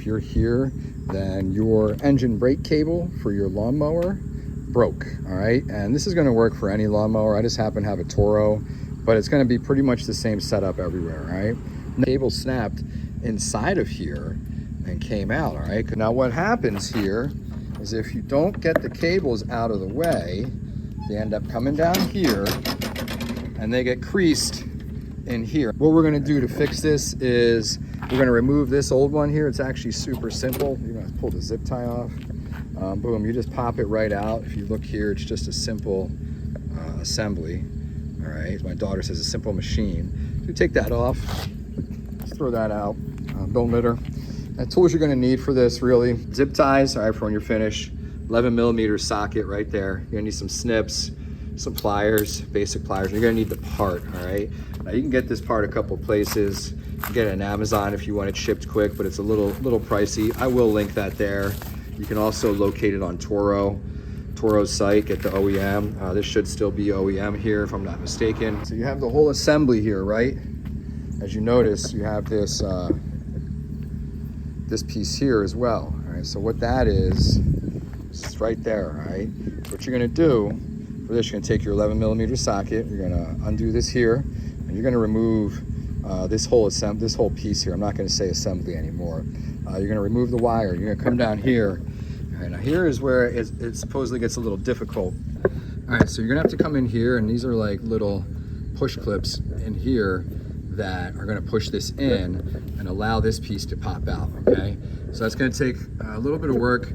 if you're here, then your engine brake cable for your lawnmower broke, all right? And this is gonna work for any lawnmower. I just happen to have a Toro, but it's gonna be pretty much the same setup everywhere, all right? The cable snapped inside of here and came out, all right? Now what happens here is if you don't get the cables out of the way, they end up coming down here and they get creased in here. What we're gonna do to fix this is we're gonna remove this old one here. It's actually super simple. You're gonna pull the zip tie off. Boom, you just pop it right out. If you look here, it's just a simple assembly. All right, my daughter says a simple machine. So you take that off, just throw that out, don't litter. The tools you're gonna need for this really, zip ties, all right, for when you're finished, 11mm socket right there. You're gonna need some snips, some pliers, basic pliers. You're gonna need the part, all right? Now you can get this part a couple places. You can get it on Amazon if you want it shipped quick, but it's a little pricey. I will link that there. You can also locate it on Toro's site, get the OEM. This should still be OEM here if I'm not mistaken. So you have the whole assembly here, right? As you notice, you have this this piece here as well, all right? So what that is right there, all right? So what you're gonna do for this, you're gonna take your 11mm socket, you're gonna undo this here, and you're gonna remove this whole piece here. I'm not gonna say assembly anymore. You're gonna remove the wire. You're gonna come down here. All right, now here is where it supposedly gets a little difficult. All right, so you're gonna have to come in here, and these are like little push clips in here that are gonna push this in and allow this piece to pop out, okay? So that's gonna take a little bit of work.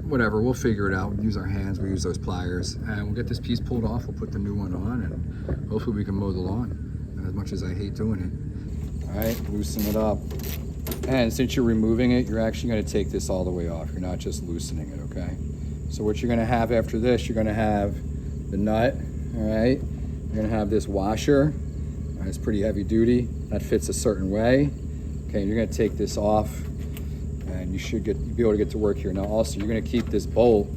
Whatever, we'll figure it out. We'll use our hands, we'll use those pliers, and we'll get this piece pulled off. We'll put the new one on, and hopefully we can mow the lawn, as much as I hate doing it. All right, loosen it up. And since you're removing it, you're actually gonna take this all the way off. You're not just loosening it, okay? So what you're gonna have after this, you're gonna have the nut, all right? You're gonna have this washer. All right, it's pretty heavy duty. That fits a certain way. Okay, you're gonna take this off, and you should be able to get to work here. Now also, you're gonna keep this bolt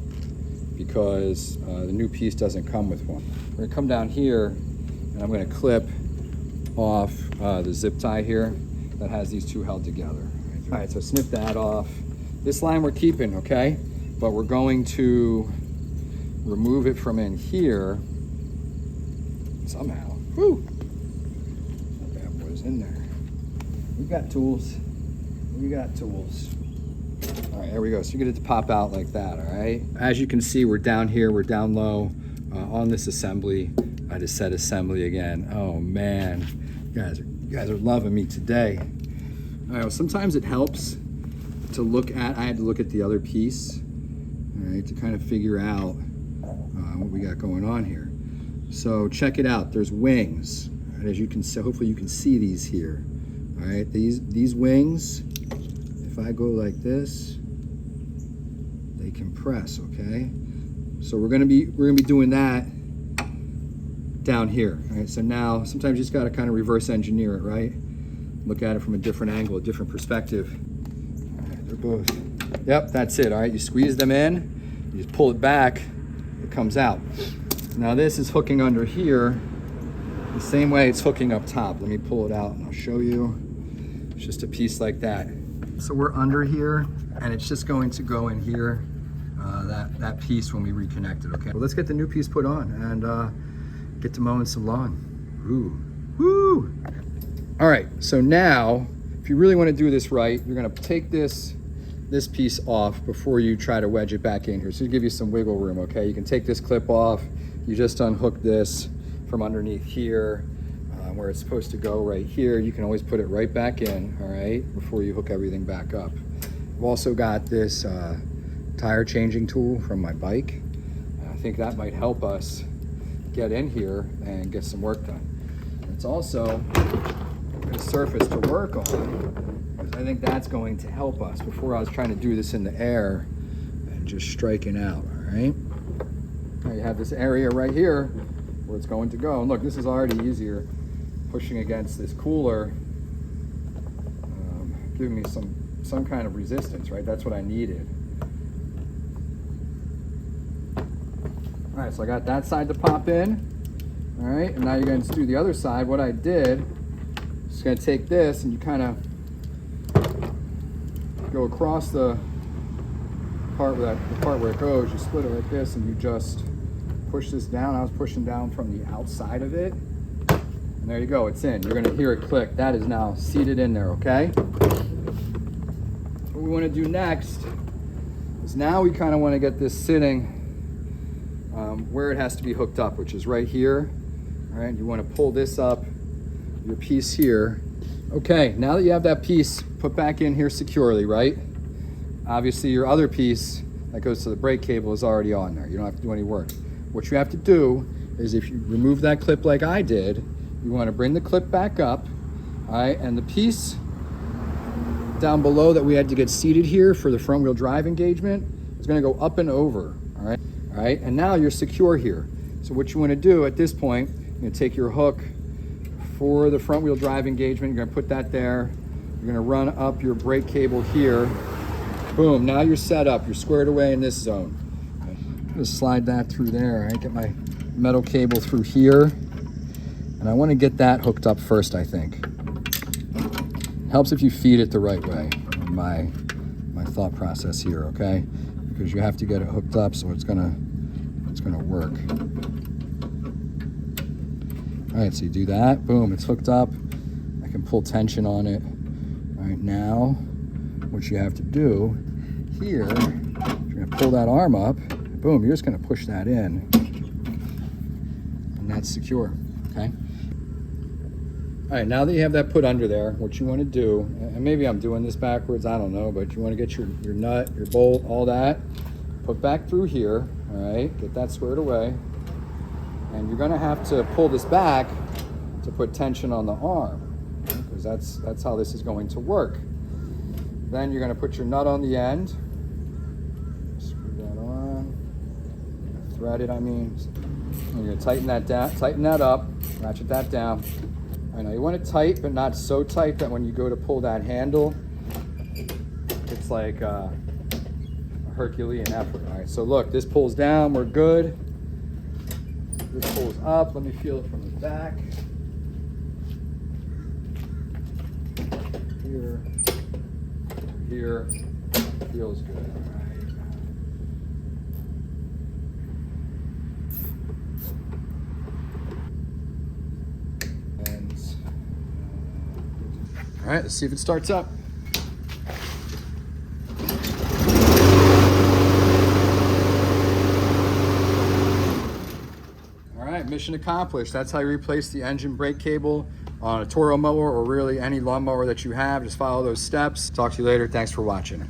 because the new piece doesn't come with one. We're gonna come down here, and I'm gonna clip off the zip tie here that has these two held together. All right, so snip that off. This line we're keeping, okay? But we're going to remove it from in here somehow. Whew! That boy's in there. We got tools. We got tools. All right, there we go. So you get it to pop out like that, all right? As you can see, we're down here, we're down low on this assembly. I just said assembly again. Oh man, you guys are loving me today. All right, well, sometimes it helps to look at, I had to look at the other piece, all right, to kind of figure out what we got going on here. So check it out, there's wings. And as you can see, hopefully you can see these here. All right, these wings, if I go like this, they compress, okay? So we're gonna be doing that down here. All right, so now sometimes you just gotta kind of reverse engineer it, right? Look at it from a different angle, a different perspective. All right, they're both, yep, that's it, all right? You squeeze them in, you just pull it back, it comes out. Now this is hooking under here the same way it's hooking up top. Let me pull it out and I'll show you. It's just a piece like that. So we're under here, and it's just going to go in here, that piece when we reconnect it, okay? Well, let's get the new piece put on and get to mowing some lawn. Ooh, woo! All right, so now, if you really want to do this right, you're gonna take this piece off before you try to wedge it back in here. So to give you some wiggle room, okay? You can take this clip off, you just unhook this from underneath here, where it's supposed to go right here. You can always put it right back in, all right, before you hook everything back up. I've also got this tire changing tool from my bike. I think that might help us get in here and get some work done. It's also a surface to work on, because I think that's going to help us. Before I was trying to do this in the air and just striking out, all right? Now you have this area right here where it's going to go. And look, this is already easier. Pushing against this cooler, giving me some kind of resistance, right? That's what I needed. All right, so I got that side to pop in. All right, and now you're going to do the other side. What I did is going to take this and you kind of go across the part where it goes, you split it like this, and you just push this down. I was pushing down from the outside of it, and there you go, it's in. You're gonna hear it click. That is now seated in there, okay? What we wanna do next is now we kinda wanna get this sitting where it has to be hooked up, which is right here. All right, you wanna pull this up, your piece here. Okay, now that you have that piece put back in here securely, right? Obviously your other piece that goes to the brake cable is already on there. You don't have to do any work. What you have to do is, if you remove that clip like I did, you want to bring the clip back up, all right, and the piece down below that we had to get seated here for the front wheel drive engagement is going to go up and over, all right? All right, and now you're secure here. So what you want to do at this point, you're going to take your hook for the front wheel drive engagement, you're going to put that there, you're going to run up your brake cable here. Boom, now you're set up, you're squared away in this zone. I'm gonna slide that through there, right? Get my metal cable through here. And I wanna get that hooked up first, I think. Helps if you feed it the right way, my thought process here, okay? Because you have to get it hooked up so it's gonna work. All right, so you do that, boom, it's hooked up. I can pull tension on it. All right, now, what you have to do here, you're gonna pull that arm up, boom, you're just gonna push that in, and that's secure, okay? All right, now that you have that put under there, what you wanna do, and maybe I'm doing this backwards, I don't know, but you wanna get your nut, your bolt, all that, put back through here, all right? Get that squared away, and you're gonna have to pull this back to put tension on the arm, because that's how this is going to work. Then you're gonna put your nut on the end. Screw that on. Thread it, I mean. And you're gonna tighten that down, tighten that up, ratchet that down. I know you want it tight, but not so tight that when you go to pull that handle, it's like a Herculean effort. All right, so look, this pulls down, we're good. This pulls up, let me feel it from the back. Here, feels good, all right. And, all right, let's see if it starts up. All right, mission accomplished. That's how you replace the engine brake cable on a Toro mower, or really any lawnmower that you have. Just follow those steps. Talk to you later. Thanks for watching.